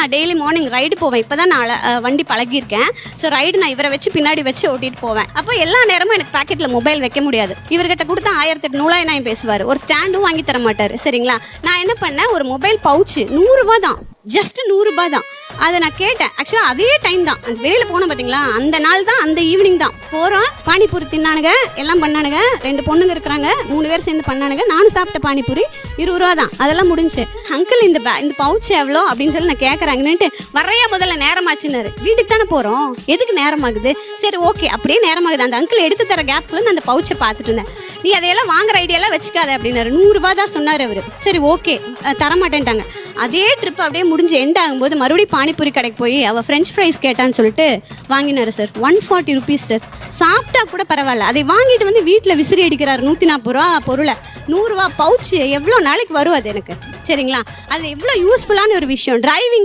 நான் daily morning ride போவேன். இப்போ தான் நான் வண்டி பழகியிருக்கேன். ஸோ ரைடு நான் இவரை வச்சு பின்னாடி வச்சு ஓட்டிட்டு போவேன். அப்போ எல்லா நேரமும் எனக்கு பாக்கெட்டில் மொபைல் வைக்க முடியாது. இவர்கிட்ட கொடுத்தா 1008 நூலாயிரம் பேசுவார். ஒரு ஸ்டாண்டும் வாங்கி தர மாட்டார். சரிங்களா, நான் என்ன பண்ணேன், ஒரு மொபைல் பவுச்சு 100 ரூபா தான், ஜஸ்ட் 100 ரூபா தான். அதை நான் கேட்டேன். ஆக்சுவலாக அதே டைம் தான் அந்த வெளியில் போனோம் பார்த்தீங்களா, அந்த நாள் தான், அந்த ஈவினிங் தான் போகிறோம். பானிபூரி தின்னானுங்க, எல்லாம் பண்ணானுங்க. 2 பொண்ணுங்க இருக்கிறாங்க, 3 பேர் சேர்ந்து பண்ணானுங்க. நானும் சாப்பிட்ட பானிபூரி 20 ரூபா தான். அதெல்லாம் முடிஞ்சு. அங்கிள் இந்த பவுச் எவ்வளோ அப்படின்னு சொல்லி நான் கேட்குறாங்கன்னுட்டு, வரையா முதல்ல நேரமாச்சுன்னாரு. வீட்டுக்கு தானே போகிறோம், எதுக்கு நேரமாகுது? சரி ஓகே, அப்படியே நேரமாகுது. அந்த அங்கிள் எடுத்து தர கேப்பில் நான் அந்த பவுச்சை பார்த்துட்டு இருந்தேன். நீ அதையெல்லாம் வாங்குற ஐடியாலாம் வச்சுக்காத அப்படின்னாரு. 100 ரூபா தான் சொன்னார் அவர். சரி ஓகே தரமாட்டேன்ட்டாங்க. அதே ட்ரிப் அப்படியே முடிஞ்சு எண்ட் ஆகும்போது மறுபடியும் பானிபூரி கடைக்கு போய் அவள் ஃப்ரெஞ்ச் ஃப்ரைஸ் கேட்டான்னு சொல்லிட்டு வாங்கினாரு சார். 140 rupees sir. சாப்பிட்டா கூட பரவாயில்ல, அதை வாங்கிட்டு வந்து வீட்டில் விசிறி அடிக்கிறாரு. 140 ரூபா பொருளை 100 ரூபா பவுச்சு எவ்வளோ நாளைக்கு வரும் அது எனக்கு? சரிங்களா, அது எவ்வளோ யூஸ்ஃபுல்லான ஒரு விஷயம். டிரைவிங்